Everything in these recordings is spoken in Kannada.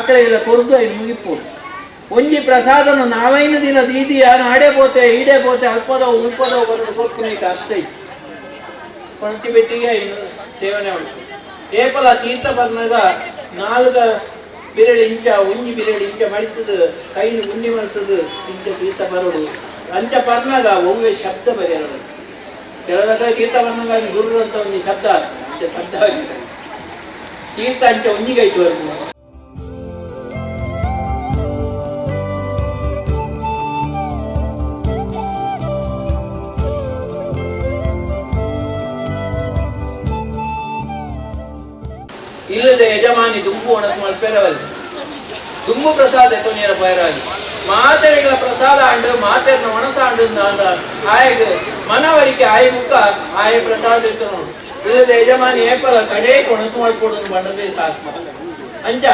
ಆಕಳೆಲ್ಲ ಕೊರ್ದು ಐದು ಮುಗಿಪೋಡು ಒಂಜಿ ಪ್ರಸಾದನು ನಾವೈನು ದಿನ ದೀದಿಯ ನಾಡೆ ಪೋತೆ ಈಡೆ ಪೋತೆ ಅಲ್ಪದವು ಮುಲ್ಪದವು ಬರೋದು ಕೊರ್ಪುನೈತೆ ಅರ್ಥ ಇತ್ತು ಪಣತಿ ಬೆಟ್ಟಿಗೆ ಐನು ಸೇವನೆ ಉಂಟು ಏಪಲ ತೀರ್ಥ ಬರ್ನಾಗ ನಾಲ್ಕ ಬಿರಳಿ ಇಂಚ ಒಂಜಿ ಬಿರಳಿ ಇಂಚ ಮಡಿತದು ಕೈನು ಗುಂಡಿ ಮಾಡ್ತದು ಇಂಚ ತೀರ್ಥ ಬರೋಡು ಅಂಚ ಪರ್ನಾಗ ಒಮ್ಮೆ ಶಬ್ದ ಬರೆಯೋದು ಕೆಲದ ಕಡೆ ತೀರ್ಥ ಬರ್ನಾಗ ಗುರು ಅಂತ ಒಂದು ಶಬ್ದ ಶಬ್ದ ತೀರ್ಥ ಅಂಚ ಒಂಜಿಗೈತು ಬರ್ಬೋದು ಇಲ್ಲದೆ ಯಜಮಾನಿ ದುಂಬು ಒಣಸು ಮಲ್ಪೆರವಲ್ಲಿ ದುಂಬು ಪ್ರಸಾದ ಕೊನೆಯ ಪೈರಾಗಿ ಮಾತೆರೆಗಳ ಪ್ರಸಾದ ಆಂಡು ಮಾತೆರ್ನ ಒಣಸ ಆಂಡು ಆಯಗ ಮನವರಿಕೆ ಆಯ ಮುಖ ಆಯ ಪ್ರಸಾದ ಇತ್ತು ನೋಡು ಇಲ್ಲದೆ ಯಜಮಾನಿ ಏಪಲ ಕಡೆಗೆ ಒಣಸು ಮಲ್ಪೋಡು ಬಂಡದೇ ಶಾಸ್ತ್ರ ಅಂಚ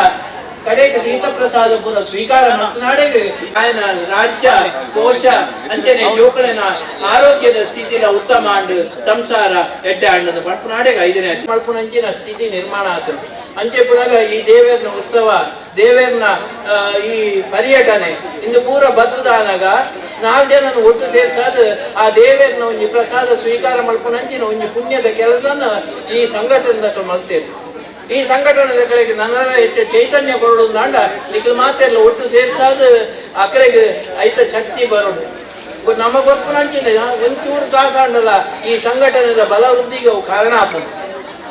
ಕಡೆಗೆ ತೀರ್ಥ ಪ್ರಸಾದ ಪೂರ ಸ್ವೀಕಾರ ಮಾತನಾಡಿಗೆ ಆಯನ ರಾಜ್ಯ ಕೋಶ ಅಂಚನೆ ಜೋಕಳನ ಆರೋಗ್ಯದ ಸ್ಥಿತಿಲ ಉತ್ತಮ ಆಂಡು ಸಂಸಾರ ಎಡ್ಡೆ ಆಂಡನ್ನು ಪಂಪನಾಡೆಗೆ 5ನೇ ಮಲ್ಪುನಂಚಿನ ಸ್ಥಿತಿ ನಿರ್ಮಾಣ ಆತು ಅಂಚೆ ಪುನಗ ಈ ದೇವೇರ್ನ ಉತ್ಸವ ದೇವೇರ್ನ ಈ ಪರ್ಯಟನೆ ಇಂದು ಪೂರ ಬತ್ತದಾನಾಗ 4 ಜನನು ಒಟ್ಟು ಸೇರ್ಸಾದ ಆ ದೇವೇರ್ನ ಒಂಜಿ ಪ್ರಸಾದ ಸ್ವೀಕಾರ ಮಲ್ಪುನಂಚಿನ ಒಂಜಿ ಪುಣ್ಯದ ಕೆಲಸನ ಈ ಸಂಘಟನೆದ ಮಲ್ತೇವೆ ಈ ಸಂಘಟನೆದ ಕಡೆಗೆ ನನ್ನ ಹೆಚ್ಚು ಚೈತನ್ಯ ಕೊರಡು ದಾಂಡ ನಿಖಿಲ್ ಮಾತೆಲ್ಲ ಒಟ್ಟು ಸೇರ್ಸಾದ ಆ ಕಡೆಗೆ ಐತ ಶಕ್ತಿ ಬರೋಡು ನಮಗೊಪ್ಪುನಂಚಿನ ಒಂಚೂರು ಕಾಸಾಂಡಲ್ಲ ಈ ಸಂಘಟನೆದ ಬಲವೃದ್ಧಿಗೆ ಅವು ಕಾರಣ ಆಗ್ತದೆ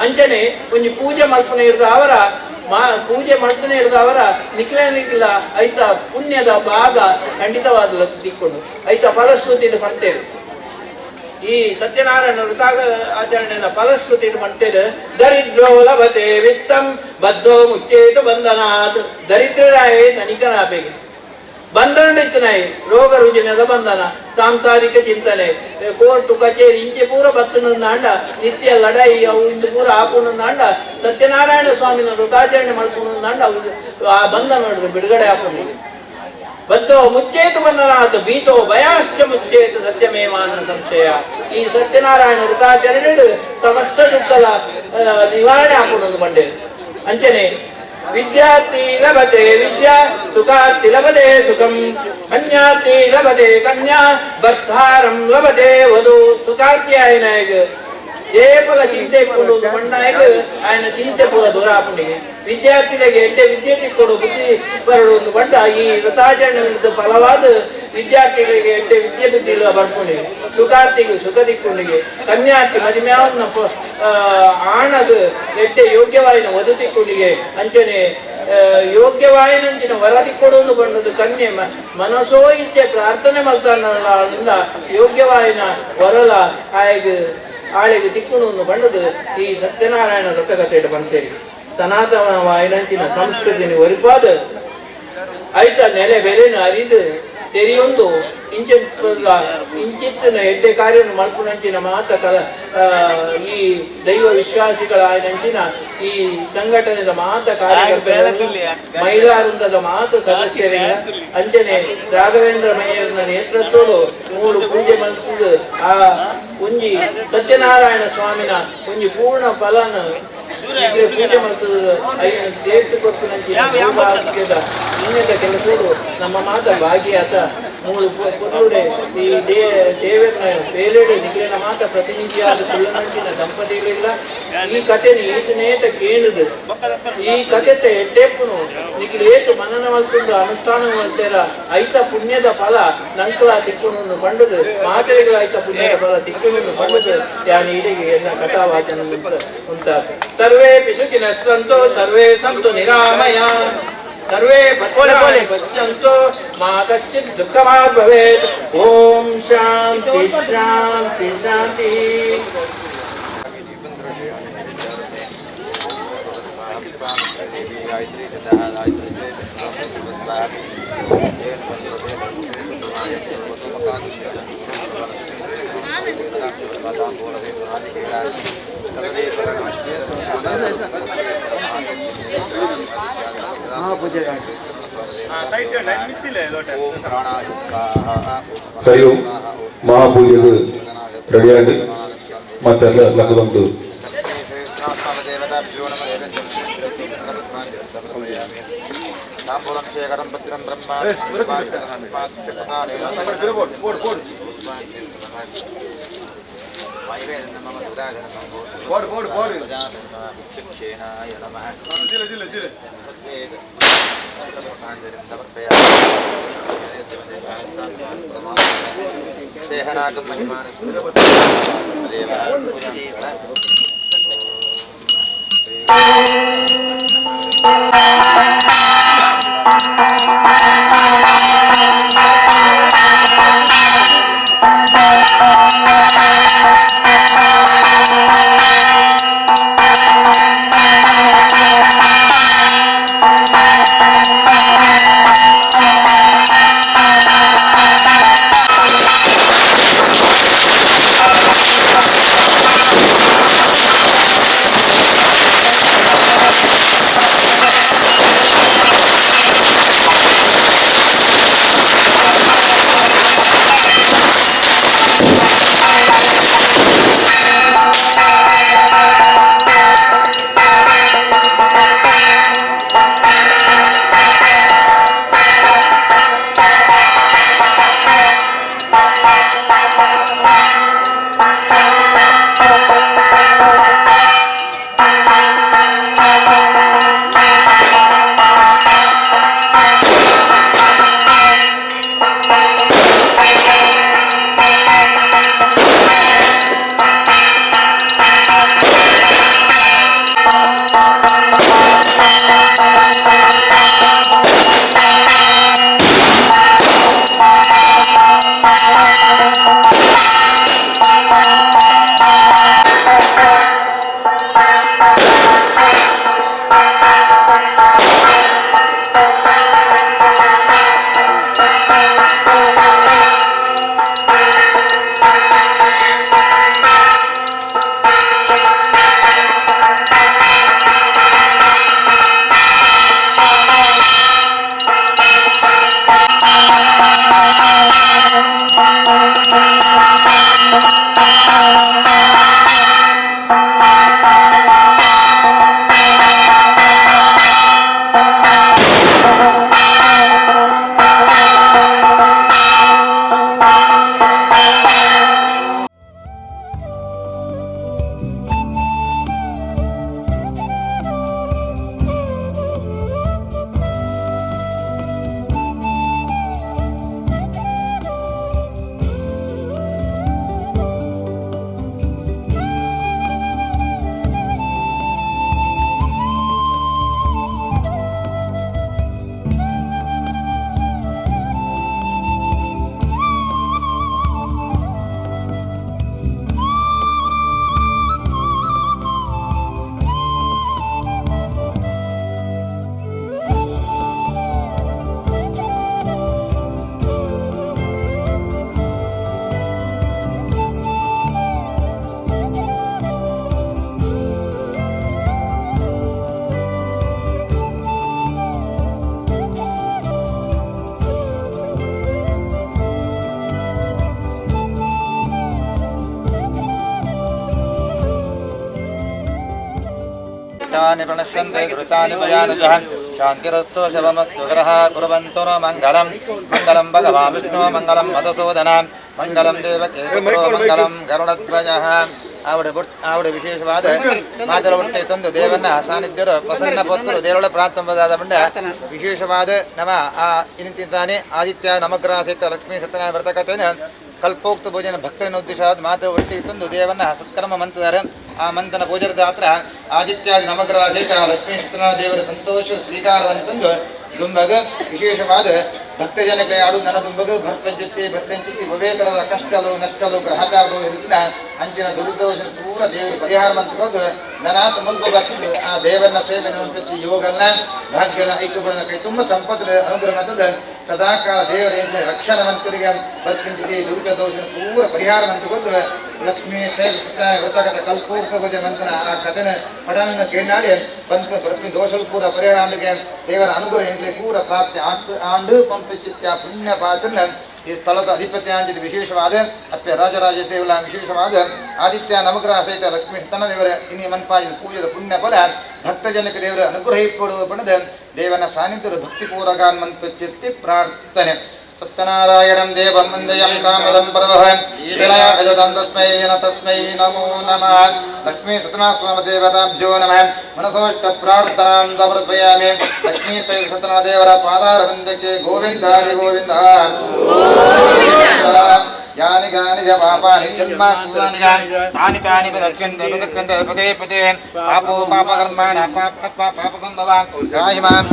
ಅಂಚನೆ ಒಂಜಿ ಪೂಜೆ ಮಲ್ಪನೆ ಹಿಡ್ದ ಅವರ ಪೂಜೆ ಮಲ್ಪನೆ ಹಿಡ್ದ ಅವರ ನಿಖಿಲ ಐತ ಪುಣ್ಯದ ಭಾಗ ಖಂಡಿತವಾದ ತಿಕ್ಕೊಂಡು ಐತ ಫಲಶ್ರುತಿ ಪಡ್ತೇವೆ ಈ ಸತ್ಯನಾರಾಯಣ ವೃತಾಗ ಆಚರಣೆಯ ಫಲಶ್ರುತಿ ಮಾಡ್ತೇವೆ ದರಿದ್ರೋ ಲಭತೆ ವಿತ್ತಂ ಬದ್ಧೋ ಮುಚ್ಚೇತು ಬಂಧನಾತ್ ದರಿದ್ರರಾಯೇ ತನಿಕನಾಪೆಗೆ ಬಂಧನ ಇತ್ತನಾಯಿ ರೋಗ ರುಜಿನದ ಬಂಧನ ಸಾಂಸಾರಿಕ ಚಿಂತನೆ ಕೋರ್ಟು ಕಚೇರಿ ಇಂಚೆ ಪೂರ ಬತ್ತನಂದಾಂಡ ನಿತ್ಯ ಲಡಾಯಿ ಅವು ಇಂದು ಪೂರ ಆಪುನಂದಾಂಡ ಸತ್ಯನಾರಾಯಣ ಸ್ವಾಮಿನ ವೃತಾಚರಣೆ ಮಾಡ್ಕೊಂಡಂದಾಂಡ ಆ ಬಂಧನ ಬಿಡುಗಡೆ ಆಪುನ ಬದ್ಧೋ ಮುಚ್ಚೇತು ಬಂಧನಾತ್ ಭೀತೋ ಭಯಾಶ್ಚ ಮುಚ್ಚೇತು ಸತ್ಯಮೇವಾನ ಸಂಶಯ ಈ ಸತ್ಯನಾರಾಯಣ ವೃತಾಚರಣೆ ಸಮಸ್ತ ದುಃಖದ ನಿವಾರಣೆ ಹಾಕೊಂಡು ಬಂಡೇರು ಅಂಚನೆ ವಿದ್ಯಾರ್ಥಿ ಲಭತೆ ವಿದ್ಯಾ ಸುಖಾರ್ಥಿ ಲಭತೆ ಸುಖಂ ಕನ್ಯಾರ್ಥಿ ಲಭತೆ ಕನ್ಯಾ ಭರ್ತಾರಂ ಲಭತೆ ವಧು ಸುಖಾರ್ಥಿ ಆಯ್ನಾಯಕ ಏಪಲ ಚಿಂತೆ ಕೊಡು ಮಣ್ಣಾಯಕ ಆಯ್ನ ಚಿಂತೆ ಪೂರ ದೂರ ಹಾಕೊಂಡಿಗೆ ವಿದ್ಯಾರ್ಥಿಗಳಿಗೆ ಎಡ್ಡೆ ವಿದ್ಯೆ ತಿಕ್ಕೊಡು ಬುದ್ಧಿ ಬರಡು ಬಂಡ ಈ ವೃತಾಚರಣೆ ಫಲವಾದ ವಿದ್ಯಾರ್ಥಿಗಳಿಗೆ ಎಡ್ಡೆ ವಿದ್ಯೆ ಬುದ್ಧಿ ಬರ್ಕೊಂಡಿಗೆ ಸುಖಾರ್ಥಿಗೆ ಸುಖ ತಿಕ್ಕೊಂಡಿಗೆ ಕನ್ಯಾರ್ಥಿ ಮದುವೆಯವನ್ನ ಆಣಗ ಎಡ್ಡೆ ಯೋಗ್ಯವಾಯಿನ ವಧು ತಿಕ್ಕೊಂಡಿಗೆ ಅಂಚನೆ ಯೋಗ್ಯವಾಯಿನಂಚಿನ ವರದಿ ಕೊಡುವುದು ಬಂದದ್ದು ಕನ್ಯೆ ಮನಸೋ ಇಚ್ಛೆ ಪ್ರಾರ್ಥನೆ ಮಾಡ್ತಾನಿಂದ ಯೋಗ್ಯವಾಯಿನ ವರಲ ಆಳೆಗೆ ತಿಕ್ಕುಣವನ್ನು ಬಂದದ್ದು ಈ ಸತ್ಯನಾರಾಯಣ ವ್ರತಕಥೆಯನ್ನು ಬಂತೇರಿ ಸನಾತನ ವಾಯಿನಂಚಿನ ಸಂಸ್ಕೃತಿನ ಒರಿಪಾದ ಐತ ನೆಲೆ ಬೆಲೆನ ಅರಿದು ತೆರೆಯೊಂದು ಇಂಚಿತ್ತಿನ ಎಡ್ಡೆ ಕಾರ್ಯ ಮಲ್ಪುನಂಚಿನ ಮಾತ ಈ ದೈವ ವಿಶ್ವಾಸಿಗಳ ಆಯ್ನಂಚಿನ ಈ ಸಂಘಟನೆದ ಮಾತ ಕಾರ್ಯಕರ್ತರು ಮಹಿಳಾ ವೃಂದದ ಮಾತ ಸದಸ್ಯರಿಗೆ ಅಂಚನೆ ರಾಘವೇಂದ್ರ ಮಯ್ಯರ್ನ ನೇತೃತ್ವಡು 3 ಪೂಜೆ ಮಲ್ಪುದು ಆ ಒಂಜಿ ಸತ್ಯನಾರಾಯಣ ಸ್ವಾಮಿನ ಒಂಜಿ ಪೂರ್ಣ ಫಲನ ಪೂಜೆ ಮಾಡ್ತದ ಸೇರ್ತು ಕೊಟ್ಟು ನಂಚಿನ ಪುಣ್ಯದ ಕೆಲಸಗಳು ನಮ್ಮ ಮಾತ ಭಾಗಿಯಾತ 3 ಪುರುಡೆ ಈ ದೇವರನ್ನ ಬೇಲೆಡೆ ನಿಖಿಲಿನ ಮಾತ ಪ್ರತಿನಿಧಿಯಾದ ಕುಳ್ಳನಂಚಿನ ದಂಪತಿಗಳಿಲ್ಲ ಈ ಕಥೆ ಈತನೇತ ಕೇಳಿದು ಈ ಕಥೆ ಎಡ್ಡೆಪ್ಪನು ನಿಖಿಲ್ ಏತು ಮನನ ಮಲ್ತುಂದು ಅನುಷ್ಠಾನ ಮಾಡ್ತೇರ ಐತ ಪುಣ್ಯದ ಫಲ ನಂಕಲ ತಿಕ್ಕುಣನ್ನು ಬಂಡದು ಮಾತೆರೆಗಳ ಐತ ಪುಣ್ಯದ ಫಲ ತಿಕ್ಕುಣನ್ನು ಬಂಡದು ಯಾನಿ ಇಡಿಗೆ ಎಲ್ಲ ಕಥಾವಾಚನ ಉಂಟಾತ ಸರ್ವೇ ಪಿಶುಕಿನ ಸಂತೋ ಸರ್ವೇ ಸಂತು ನಿರಾಮಯ ಸರ್ವೇ ಭದ್ರಾಣಿ ಪಶ್ಯಂತು ಮಾ ಕಶ್ಚಿತ್ ದುಃಖಮಾದ್ ಭವೇತ್ ಓಂ ಶಾಂತಿ ಶಾಂತಿ ಶಾಂತಿ ಕೈಯು ಮಹಾಪೂಜೆದು ರೆಡಿಯಾಗಿ ಮತ್ತೆಲ್ಲ ಲಕ್ಕದೊಂದು ತಾಂಬೂಲಂ ಶೇಖರಂ ಭದ್ರಂ ಬ್ರಹ್ಮ ಕ್ಷೇನಾಯ ನಮಃ ದೇಹನಾಗಂ ಮಹಿಮಾನ ದೇವ प्रणश्यन्ते दुरितानि भयानुजः शान्तिरस्तु शिवमस्तु ग्रहा कुर्वन्तु नो मङ्गलं मङ्गलं भगवान् विष्णु मङ्गलं मधुसूदन मङ्गलं देवकी पुत्रो मङ्गलं गरुडध्वजः ಆವಿಡ ವಿಶೇಷವಾದ ಮಾದರ ಹೊಟ್ಟೆ ತಂದು ದೇವನ್ನ ಸಾನ್ನಿಧ್ಯರು ಪ್ರಸನ್ನ ಪೊತ್ತರು ದೇವರ ಪ್ರಾರ್ಥನೆ ಬಂಡ ವಿಶೇಷವಾದ ನಮ ಆ ಇನ್ನಿಂತಾನೆ ಆದಿತ್ಯ ನಮಗ್ರಹ ಸಹಿತ ಲಕ್ಷ್ಮೀ ಸತ್ಯನಾರಾಯಣ ವ್ರತ ಕಥೆಯನ್ನು ಕಲ್ಪೋಕ್ತ ಭೋಜನ ಭಕ್ತನ ಉದ್ದೇಶವಾದ ಮಾತ್ರ ಒಟ್ಟಿ ತಂದು ದೇವನ್ನ ಸತ್ಕರ್ಮ ಮಂತ್ರಿದ್ದಾರೆ ಆ ಮಂತ್ರನ ಭೋಜನದ ಹತ್ರ ಆದಿತ್ಯಾದಿ ನವಗ್ರಹ ಸಹಿತ ಲಕ್ಷ್ಮೀ ಸತ್ಯನಾರಾಯಣ ದೇವರ ಸಂತೋಷ ಸ್ವೀಕಾರವನ್ನು ತಂದು ದುಂಬಗ ವಿಶೇಷವಾದ ಭಕ್ತಜನಕ್ಕೆ ಆಡು ನನ್ನ ದುಂಬಗ ಭಕ್ತಂಚಿತ್ತಿ ಭಕ್ತಂಚಿತ್ತಿ ಭವೇತರದ ಕಷ್ಟಲು ನಷ್ಟಲು ಗ್ರಹಕಾರಗಳು ಇರುತ್ತಿನ ಅಂಚಿನ ದುರ್ದೋಷನ ಪೂರ ದೇವರು ಪರಿಹಾರ ಮಂತ್ರಿಕೊಂಡು ನನಾಥ ಮುಲ್ಪ ಬರ್ತಿದ್ದು ಆ ದೇವರನ್ನ ಸೇವೆ ಪ್ರತಿ ಯೋಗನ್ನ ಭಾಗ್ಯನ ಐಕ್ಯಗಳನ್ನ ಕೈ ತುಂಬ ಸಂಪತ್ತಿನ ಅನುಗ್ರಹ ಮಂತ್ರದ ಸದಾಕಾಲ ದೇವರ ರಕ್ಷಣ ಮಂತ್ರಿಗೆ ಬದುಕಿಂಚಿತಿ ದುರ್ಗ ದೋಷನ ಪೂರ ಪರಿಹಾರ ಮಂತ್ರಿಕೊಂಡು ಲಕ್ಷ್ಮೀ ಸೇವೆ ಗೊತ್ತಾಗತ್ತೆ ಕಲ್ಪೂರ್ಕ ಭೋಜ ಮಂತ್ರನ ಆ ಕಥೆನ ಪಠನ ಕೇಳಾಡಿ ಬಂದು ದೋಷಗಳು ಪೂರ ಪರಿಹಾರಕ್ಕೆ ದೇವರ ಅನುಗ್ರಹ ಪೂರ ಪ್ರಾಪ್ತಿ ಆಂಡು ಪಂಪಿಚಿತ್ಯ ಪುಣ್ಯ ಪಾತ್ರನ ಈ ಸ್ಥಳದ ಅಧಿಪತ್ಯಾಂಚಿತ ವಿಶೇಷವಾದ ಅಪ್ಪೆ ರಾಜರಾಜೇಶ ದೇವಲ ವಿಶೇಷವಾದ ಆದಿತ್ಯ ನವಗ್ರಹ ಸಹಿತ ಲಕ್ಷ್ಮೀ ಸ್ತನ ದೇವರ ಇನಿ ಮನ್ಪಾಜಿದ ಪೂಜೆದ ಪುಣ್ಯ ಫಲ ಭಕ್ತಜನಕ ದೇವರ ಅನುಗ್ರಹ ಇಪ್ಪಡುವ ಪಣದ ದೇವನ ಸಾನ್ನಿಧ್ಯದ ಭಕ್ತಿಪೂರ್ವಕ ಮನ್ಪೆತ್ತಿ ಪ್ರಾರ್ಥನೆ ಸತ್ಯನಾರಾಯಣಂ ದೇವಂ ವಂದಯಂ ಕಾಮದಂ ಪರವಃ ವಿಲಯಂ ತಸ್ಮೈ ತಸ್ಮೈ ನಮೋ ನಮಃ ಲಕ್ಷ್ಮೀ ಸತ್ಯನಾರಾಯಣ ದೇವತಾಭ್ಯೋ ನಮಃ ಮನಸೋಷ್ಟ ಪ್ರಾರ್ಥನಾಂ ಸಮರ್ಪಯಾಮಿ ಲಕ್ಷ್ಮೀ ಸಹಿತ ಸತ್ಯನಾರಾಯಣ ದೇವರ ಪಾದಾರವಿಂದಕ್ಕೆ ಗೋವಿಂದ ಹರಿ ಗೋವಿಂದ ಯಾನಿ ಗಾನಿ ಜ ಪಾಪಾನಿ ಜನ್ಮಾನಿ ತಾನಿ ತಾನಿ ಪದಕ್ಷಂತೆ ಪದಕ್ಕಂತೆ ಪದೇ ಪದೇ ಪಾಪೋ ಪಾಪ ಕರ್ಮಾಣ ಪಾಪ ಸಂಭವ ಗ್ರಾಹಿ ಮಾಂ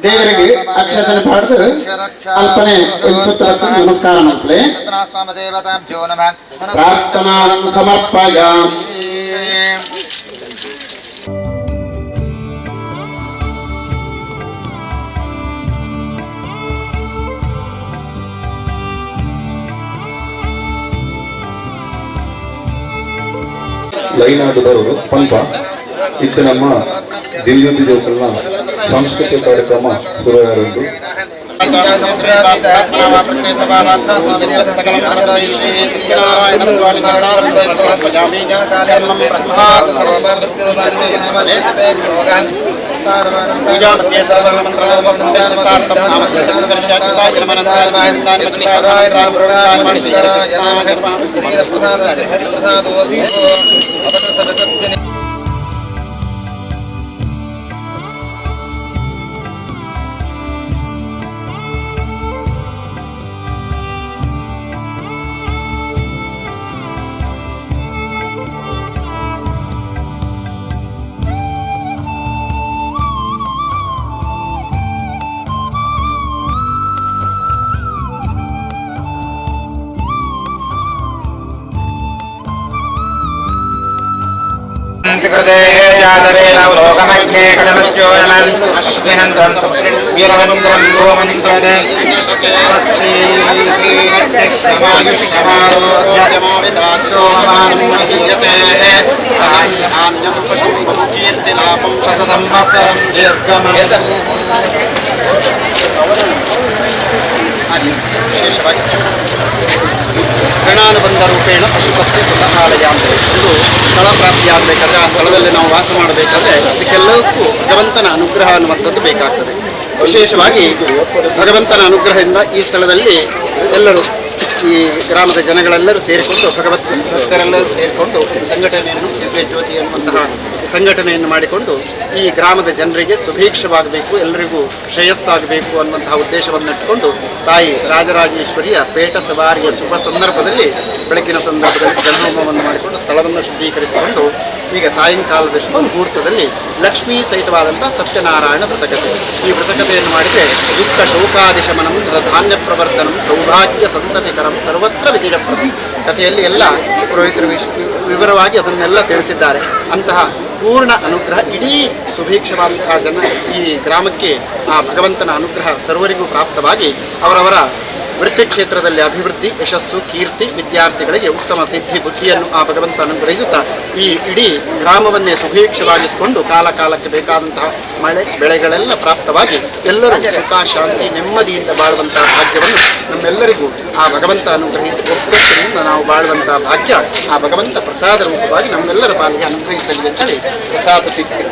ದೇವರಿಗೆ ಅಕ್ಷತನ ಪಾಡ್ದು ಅಲ್ಪನೆ ನಮಸ್ಕಾರ ಮಕ್ಕಳೇ ಸತ್ಯನಾರಾಯಣ ದೇವತಾಭ್ಯೋ ನಮಃ ಪ್ರಾರ್ಥನಾ ಸಮರ್ಪಯಾಮಿ. ಲೈನಾದವರು ಪಂಪ ಇತ್ತು ನಮ್ಮ ದಿವ್ಯಂತಿ ದೇವಸ್ಥಾನ ಸಾಂಸ್ಕೃತಿಕ ಕಾರ್ಯಕ್ರಮ ಶುರುವಾಗಲಿದ್ದು कृते जातवेलावलोकमग्ने कडमच्योरमन् अश्विनन्दं वीरमन्द्रं गोमन्त्रदे स्वस्ति समायुष्यमारोग्यमाविदात्सोमानं महीयते आन्यं पशुकीर्तिलापं शतसंवत्सरं दीर्घमयम् ವಿಶೇಷವಾಗಿ ಋಣಾನುಬಂಧ ರೂಪೇಣ ಪಶುಪತ್ನಿ ಸುಖಾಲಯ ಅಂತ ಇದು ಸ್ಥಳ ಪ್ರಾಪ್ತಿಯಾಗಬೇಕಾದ್ರೆ ಆ ಸ್ಥಳದಲ್ಲಿ ನಾವು ವಾಸ ಮಾಡಬೇಕಾದ್ರೆ ಅದಕ್ಕೆಲ್ಲಕ್ಕೂ ಭಗವಂತನ ಅನುಗ್ರಹ ಅನ್ನುವಂಥದ್ದು ಬೇಕಾಗ್ತದೆ. ವಿಶೇಷವಾಗಿ ಭಗವಂತನ ಅನುಗ್ರಹದಿಂದ ಈ ಸ್ಥಳದಲ್ಲಿ ಎಲ್ಲರೂ ಈ ಗ್ರಾಮದ ಜನಗಳೆಲ್ಲರೂ ಸೇರಿಕೊಂಡು ಭಕ್ತರೆಲ್ಲರೂ ಸೇರಿಕೊಂಡು ಸಂಘಟನೆಯನ್ನು ದಿವ್ಯ ಜ್ಯೋತಿ ಎನ್ನುವಂತಹ ಸಂಘಟನೆಯನ್ನು ಮಾಡಿಕೊಂಡು ಈ ಗ್ರಾಮದ ಜನರಿಗೆ ಸುಭೀಕ್ಷವಾಗಬೇಕು, ಎಲ್ಲರಿಗೂ ಶ್ರೇಯಸ್ಸಾಗಬೇಕು ಅನ್ನುವಂತಹ ಉದ್ದೇಶವನ್ನು ಇಟ್ಟುಕೊಂಡು ತಾಯಿ ರಾಜರಾಜೇಶ್ವರಿಯ ಪೇಟ ಸವಾರಿಯ ಶುಭ ಸಂದರ್ಭದಲ್ಲಿ ಬೆಳಕಿನ ಸಂದರ್ಭದಲ್ಲಿ ಜಲಹೋಮವನ್ನು ಮಾಡಿಕೊಂಡು ಸ್ಥಳವನ್ನು ಶುದ್ಧೀಕರಿಸಿಕೊಂಡು ಈಗ ಸಾಯಂಕಾಲದ ಶುಭ ಮುಹೂರ್ತದಲ್ಲಿ ಲಕ್ಷ್ಮೀ ಸಹಿತವಾದಂಥ ಸತ್ಯನಾರಾಯಣ ವ್ರತಕಥೆ. ಈ ವ್ರತಕಥೆಯನ್ನು ಮಾಡಿದರೆ ದುಃಖ ಶೋಕಾದಿಶಮನಂ ಧಾನ್ಯ ಪ್ರವರ್ಧನಂ ಸೌಭಾಗ್ಯ ಸಂತತಿಕರಂ ಸರ್ವತ್ರ ವಿಜಯಪ್ರದಂ ಕಥೆಯಲ್ಲಿ ಎಲ್ಲ ಪುರೋಹಿತರು ವಿವರವಾಗಿ ಅದನ್ನೆಲ್ಲ ತಿಳಿಸಿದ್ದಾರೆ. ಅಂತಹ ಪೂರ್ಣ ಅನುಗ್ರಹ ಇಡೀ ಸುಭೀಕ್ಷವಾದಂತಹ ಜನ ಈ ಗ್ರಾಮಕ್ಕೆ ಆ ಭಗವಂತನ ಅನುಗ್ರಹ ಸರ್ವರಿಗೂ ಪ್ರಾಪ್ತವಾಗಿ ಅವರವರ ವೃತ್ತಿ ಕ್ಷೇತ್ರದಲ್ಲಿ ಅಭಿವೃದ್ಧಿ, ಯಶಸ್ಸು, ಕೀರ್ತಿ, ವಿದ್ಯಾರ್ಥಿಗಳಿಗೆ ಉತ್ತಮ ಸಿದ್ಧಿ ಬುದ್ಧಿಯನ್ನು ಆ ಭಗವಂತ ಅನುಗ್ರಹಿಸುತ್ತಾ ಈ ಇಡೀ ಗ್ರಾಮವನ್ನೇ ಸುಭೀಕ್ಷವಾಗಿಸಿಕೊಂಡು ಕಾಲಕ್ಕೆ ಬೇಕಾದಂತಹ ಮಳೆ ಬೆಳೆಗಳೆಲ್ಲ ಪ್ರಾಪ್ತವಾಗಿ ಎಲ್ಲರೂ ಸುಖ ಶಾಂತಿ ನೆಮ್ಮದಿಯಿಂದ ಬಾಳುವಂತಹ ಭಾಗ್ಯವನ್ನು ನಮ್ಮೆಲ್ಲರಿಗೂ ಆ ಭಗವಂತ ಅನುಗ್ರಹಿಸಿ ಒಪ್ಪತ್ತಿನಿಂದ ನಾವು ಬಾಳುವಂತಹ ಭಾಗ್ಯ ಆ ಭಗವಂತ ಪ್ರಸಾದ ರೂಪವಾಗಿ ನಮ್ಮೆಲ್ಲರ ಪಾಲಿಗೆ ಅನುಗ್ರಹಿಸಲಿದೆ ಅಂತೇಳಿ ಪ್ರಸಾದ ಸಿದ್ಧಿ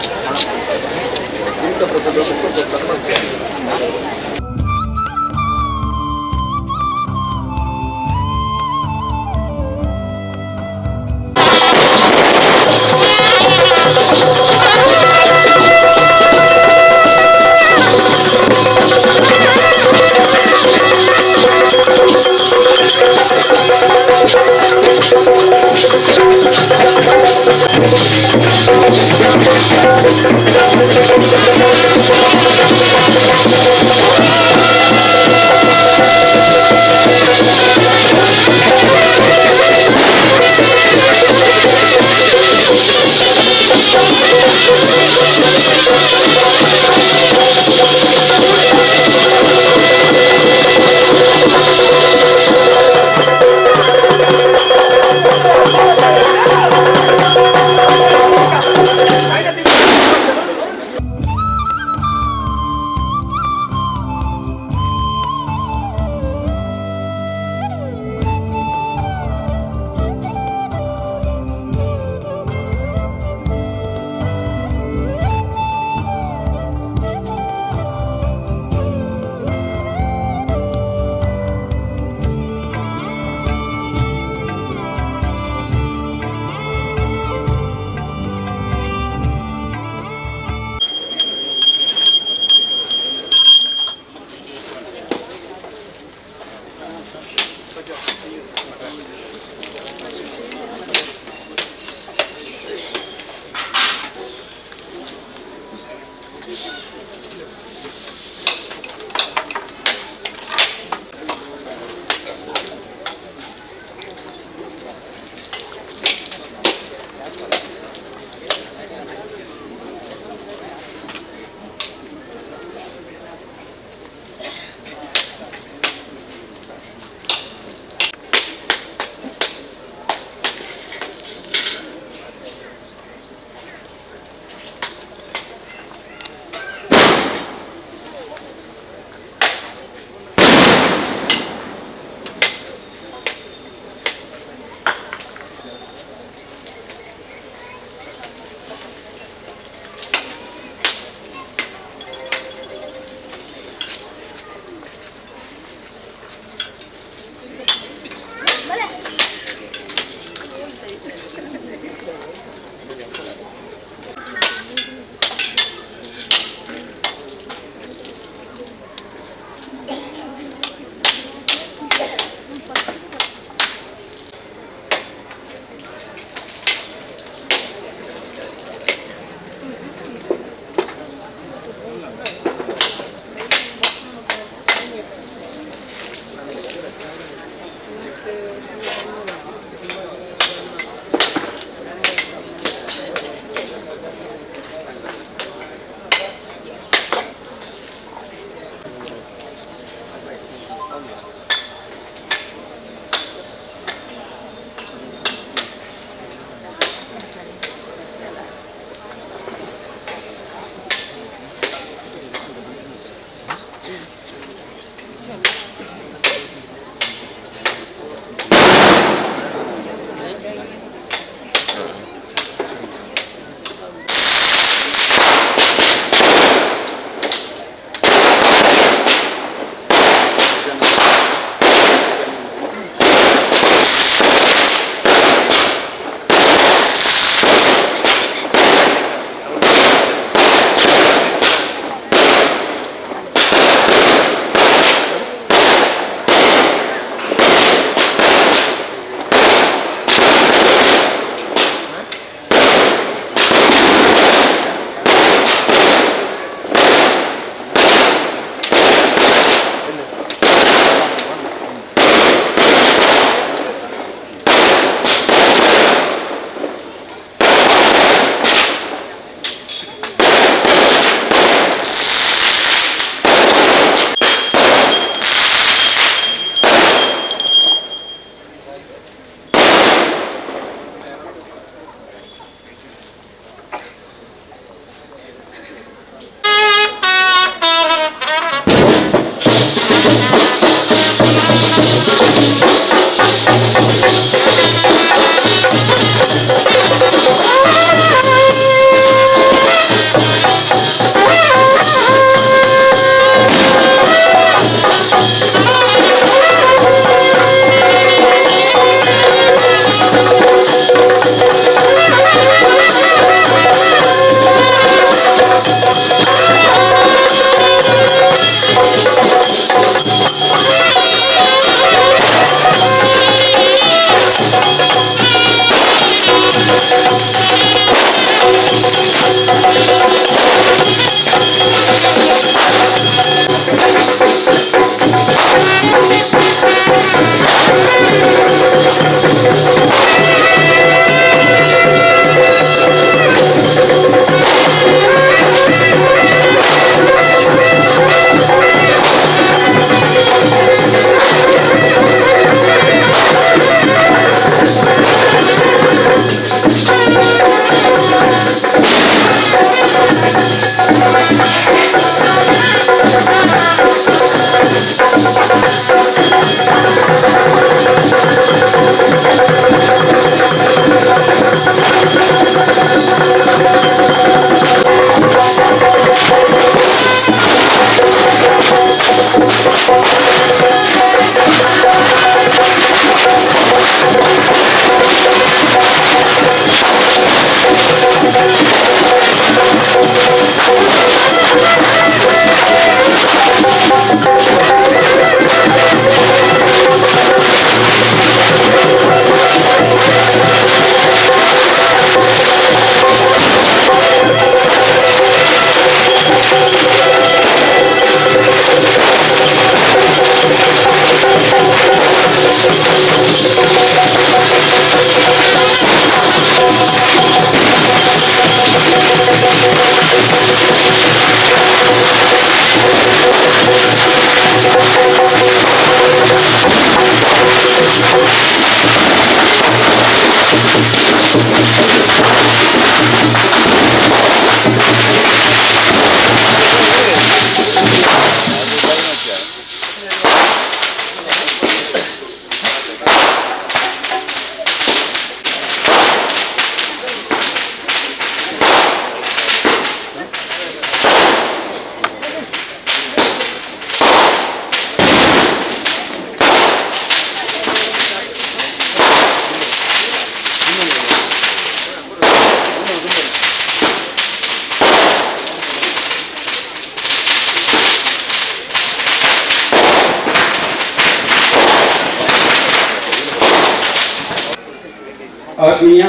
ಆತ್ಮೀಯ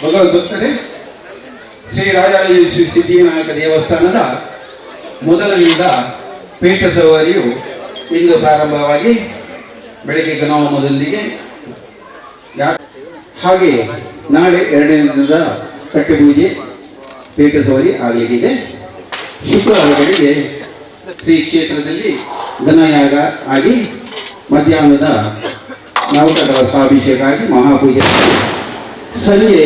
ಭಗವದ್ಭಕ್ತರೇ, ಶ್ರೀ ರಾಜರಾಜೇಶ್ವರಿ ಸಿದ್ಧಿವಿನಾಯಕ ದೇವಸ್ಥಾನದ ಮೊದಲನೆಯದ ಪೀಠ ಸವಾರಿಯು ಇಂದು ಪ್ರಾರಂಭವಾಗಿ ಬೆಳಗ್ಗೆ ಗಣಹೋಮದೊಂದಿಗೆ ಹಾಗೆ ನಾಳೆ ಎರಡನೇ ದಿನದ ಕಟ್ಟೆಪೂಜೆ ಪೀಠ ಸವಾರಿ ಆಗಲಿದೆ. ಶುಕ್ರವಾರ ಬೆಳಿಗ್ಗೆ ಶ್ರೀ ಕ್ಷೇತ್ರದಲ್ಲಿ ಘನಯಾಗ ಆಗಿ ಮಧ್ಯಾಹ್ನದ ನವಕಟಕ ಸ್ವಾಭಿಷೇಕ ಆಗಿ ಮಹಾಪೂಜೆ, ಸಂಜೆ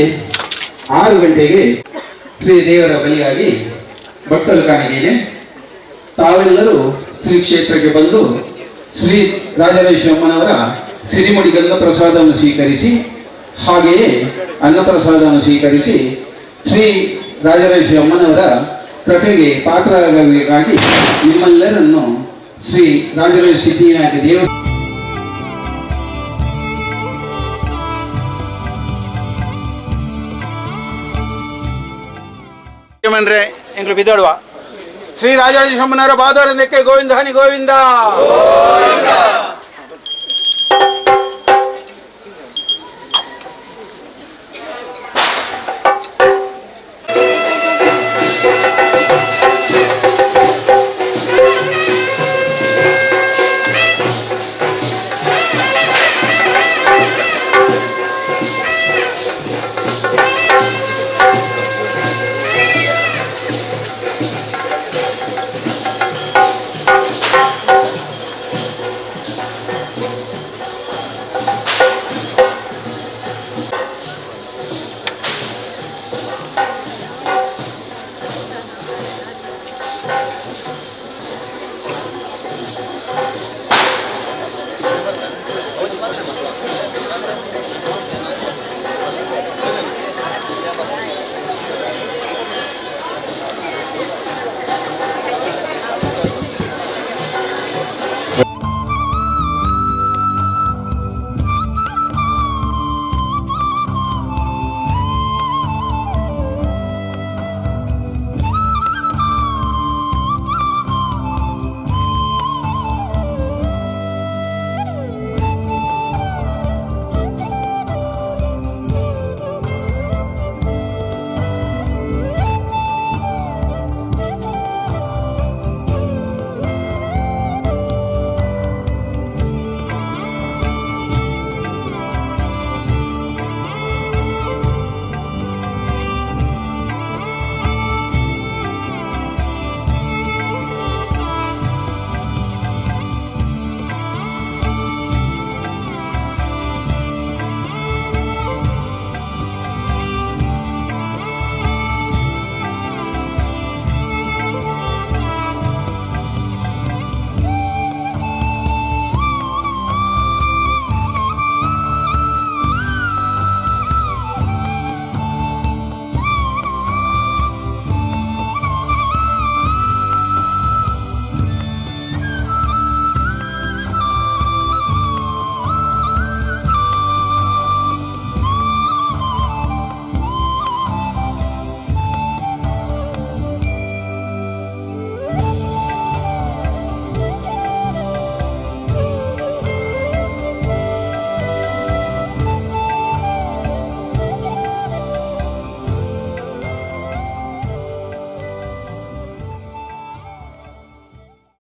6 ಗಂಟೆಗೆ ಶ್ರೀ ದೇವರ ಬಲಿಯಾಗಿ ಬಟ್ಟಲು ಕಾಣಿಕೆ ಇದೆ. ತಾವೆಲ್ಲರೂ ಶ್ರೀ ಕ್ಷೇತ್ರಕ್ಕೆ ಬಂದು ಶ್ರೀ ರಾಜರಾಜೇಶ್ವರಿ ಅಮ್ಮನವರ ಸಿರಿಮುಡಿ ಗಂಧ ಪ್ರಸಾದವನ್ನು ಸ್ವೀಕರಿಸಿ ಹಾಗೆಯೇ ಅನ್ನಪ್ರಸಾದವನ್ನು ಸ್ವೀಕರಿಸಿ ಶ್ರೀ ರಾಜರಾಜೇಶ್ವರಿ ಅಮ್ಮನವರ ಕೃಪೆಗೆ ಪಾತ್ರರಾಗಬೇಕಾಗಿ ನಿಮ್ಮೆಲ್ಲರನ್ನು ಶ್ರೀ ರಾಜರಾಜೇಶ್ವರಿ ಸಿದ್ಧಿವಿನಾಯಕ ದೇವ ಮಂಡ್ರೆ ಎಂಗ್ಳು ಬಿದೋಡುವ ಶ್ರೀ ರಾಜರಾಜೇಶ್ವರಮ್ಮನವರ ಬಾದೋರಂದಕ್ಕೆ ಗೋವಿಂದ ಹನಿ ಗೋವಿಂದ